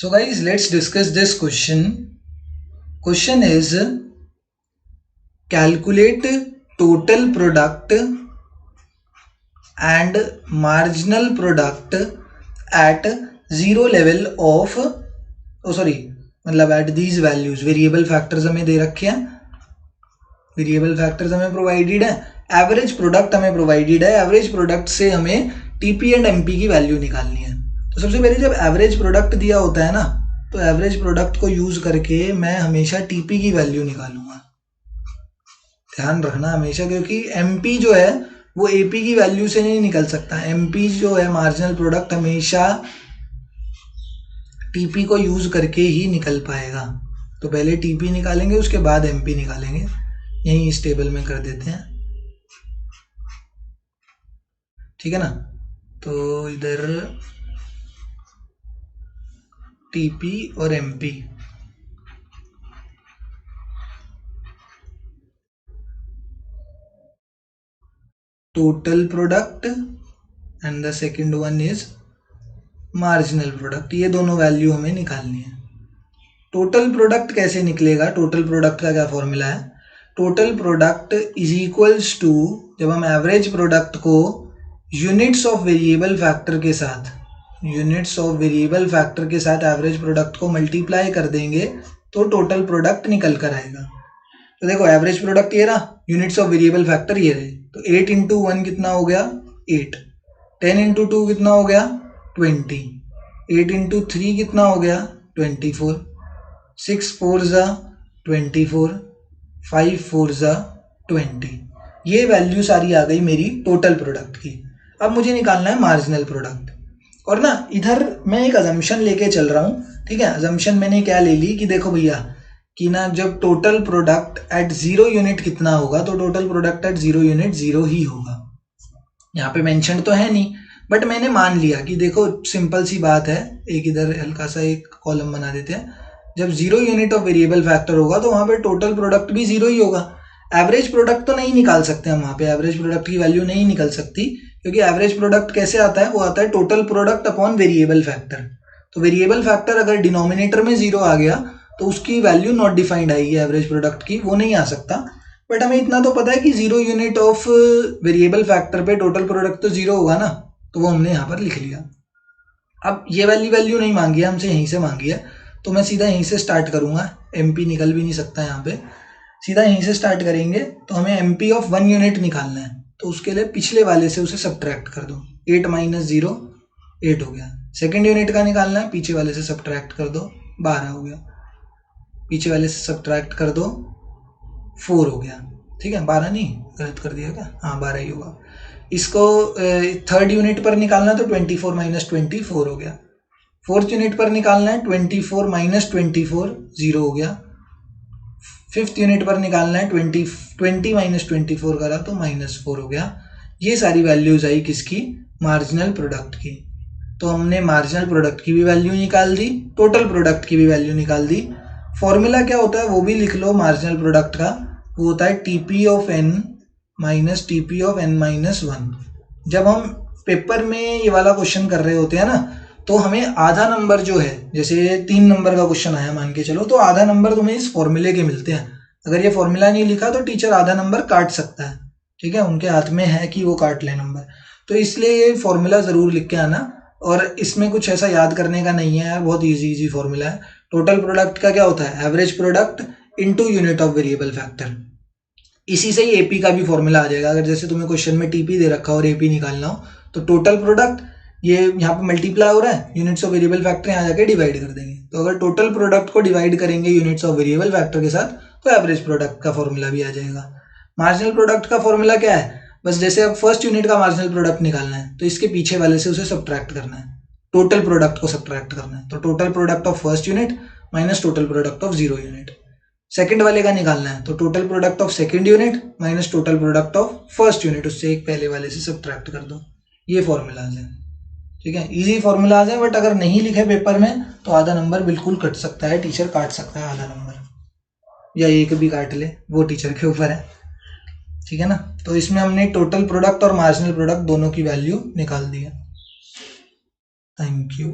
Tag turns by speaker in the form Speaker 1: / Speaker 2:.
Speaker 1: So guys, let's discuss this question. Question is calculate total product and marginal product at zero level of मतलब at these values. Variable factors हमें दे रखे हैं, variable factors हमें provided है, average product हमें provided है, average product से हमें टीपी एंड एमपी की वैल्यू निकालनी है। तो सबसे पहले जब एवरेज प्रोडक्ट दिया होता है ना, तो एवरेज प्रोडक्ट को यूज करके मैं हमेशा टीपी की वैल्यू निकालूंगा। ध्यान रखना हमेशा, क्योंकि एमपी जो है वो एपी की वैल्यू से नहीं निकल सकता। एमपी जो है मार्जिनल प्रोडक्ट हमेशा टीपी को यूज करके ही निकल पाएगा। तो पहले टीपी निकालेंगे, उसके बाद एमपी निकालेंगे। यही इस टेबल में कर देते हैं, ठीक है ना। तो इधर टीपी और MP, total product and the second one is marginal product. ये दोनों वैल्यू हमें निकालनी है। टोटल प्रोडक्ट कैसे निकलेगा? टोटल प्रोडक्ट का क्या फॉर्मूला है? Total product is equals to, जब हम एवरेज प्रोडक्ट को यूनिट्स ऑफ वेरिएबल फैक्टर के साथ, यूनिट्स ऑफ वेरिएबल फैक्टर के साथ एवरेज प्रोडक्ट को मल्टीप्लाई कर देंगे तो टोटल प्रोडक्ट निकल कर आएगा। तो देखो एवरेज प्रोडक्ट ये रहा, यूनिट्स ऑफ वेरिएबल फैक्टर ये रहे। तो 8 इंटू 1 कितना हो गया? 8। 10 इंटू 2 कितना हो गया? 20। 8 इंटू 3 कितना हो गया? 24। 6 4 ज़ा 24, 5 4 ज़ा 20। ये वैल्यू सारी आ गई मेरी टोटल प्रोडक्ट की। अब मुझे निकालना है मार्जिनल प्रोडक्ट। और ना इधर मैं एक अजम्पशन लेके चल रहा हूँ, ठीक है। अजम्पशन मैंने क्या ले ली कि देखो भैया कि ना जब टोटल प्रोडक्ट एट 0 यूनिट कितना होगा, तो टोटल प्रोडक्ट एट 0 यूनिट 0 ही होगा। यहाँ पे मेंशन तो है नहीं, बट मैंने मान लिया कि देखो सिंपल सी बात है। एक इधर हल्का सा एक कॉलम बना देते हैं। जब 0 यूनिट ऑफ वेरिएबल फैक्टर होगा तो वहाँ पे टोटल प्रोडक्ट भी 0 ही होगा। एवरेज प्रोडक्ट तो नहीं निकाल सकते हम, वहाँ पे एवरेज प्रोडक्ट की वैल्यू नहीं निकल सकती, क्योंकि एवरेज प्रोडक्ट कैसे आता है? वो आता है total product upon variable factor. तो वेरिएबल फैक्टर अगर डिनोमिनेटर में 0 आ गया तो उसकी वैल्यू नॉट डिफाइंड आएगी एवरेज प्रोडक्ट की, वो नहीं आ सकता। बट हमें इतना तो पता है कि 0 यूनिट ऑफ वेरिएबल फैक्टर पे टोटल प्रोडक्ट तो 0 होगा ना, तो वो हमने यहाँ पर लिख लिया। अब ये वाली वैल्यू नहीं मांगी है हमसे, यहीं से मांगी है, तो मैं सीधा यहीं से स्टार्ट करूंगा। एमपी निकल भी नहीं सकता यहाँ पे, सीधा यहीं से स्टार्ट करेंगे। तो हमें एमपी ऑफ 1 यूनिट निकालना है, तो उसके लिए पिछले वाले से उसे सब्ट्रैक्ट कर दो। 8 माइनस 0 8 हो गया। सेकेंड यूनिट का निकालना है, पीछे वाले से सब्ट्रैक्ट कर दो, 12 हो गया। पीछे वाले से सब्ट्रैक्ट कर दो, 4 हो गया। ठीक है, 12 नहीं, गलत कर दिया क्या? हाँ 12 ही होगा। इसको थर्ड यूनिट पर निकालना, तो 24 माइनस 24 हो गया। फोर्थ यूनिट पर निकालना है, 24 माइनस 24 0 हो गया। फिफ्थ यूनिट पर निकालना है, 20 माइनस 24 करा तो -4 हो गया। ये सारी वैल्यूज आई किसकी? मार्जिनल प्रोडक्ट की। तो हमने मार्जिनल प्रोडक्ट की भी वैल्यू निकाल दी, टोटल प्रोडक्ट की भी वैल्यू निकाल दी। फॉर्मूला क्या होता है वो भी लिख लो मार्जिनल प्रोडक्ट का, वो होता है TP of N minus TP of N minus 1। जब हम पेपर में ये वाला क्वेश्चन कर रहे होते हैं ना, तो हमें आधा नंबर जो है, जैसे 3 नंबर का क्वेश्चन आया मान के चलो, तो आधा नंबर तुम्हें इस फॉर्मूले के मिलते हैं। अगर ये फॉर्मूला नहीं लिखा तो टीचर आधा नंबर काट सकता है, ठीक है, उनके हाथ में है कि वो काट ले नंबर। तो इसलिए ये फॉर्मूला जरूर लिख के आना। और इसमें कुछ ऐसा याद करने का नहीं है यार, बहुत इजी फॉर्मूला है। टोटल प्रोडक्ट का क्या होता है? Average product into unit of variable factor. इसी से ही एपी का भी फॉर्मूला आ जाएगा। अगर जैसे तुम्हें क्वेश्चन में टीपी दे रखा हो और एपी निकालना हो, तो टोटल प्रोडक्ट ये यहाँ पे मल्टीप्लाई हो रहा है, यूनिट्स ऑफ वेरिएबल फैक्टर यहाँ जाके डिवाइड कर देंगे। तो अगर टोटल प्रोडक्ट को डिवाइड करेंगे यूनिट्स ऑफ वेरिएबल फैक्टर के साथ, तो एवरेज प्रोडक्ट का फॉर्मूला भी आ जाएगा। मार्जिनल प्रोडक्ट का फॉर्मूला क्या है? बस जैसे अब फर्स्ट यूनिट का मार्जिनल प्रोडक्ट निकालना है, तो इसके पीछे वाले से उसे सब्ट्रैक्ट करना है, टोटल प्रोडक्ट को सब्ट्रैक्ट करना है। तो total product of first unit minus total product of 0 unit. Second वाले का निकालना है, तो total product of second unit minus total product of first unit, उससे एक पहले वाले से सब्ट्रैक्ट कर दो। ये फॉर्मूलाज है, ठीक है, इजी फॉर्मूलाज है। बट अगर नहीं लिखे पेपर में तो आधा नंबर बिल्कुल कट सकता है, टीचर काट सकता है आधा नंबर, या एक भी काट ले, वो टीचर के ऊपर है, ठीक है ना। तो इसमें हमने टोटल प्रोडक्ट और मार्जिनल प्रोडक्ट दोनों की वैल्यू निकाल दी है। Thank you.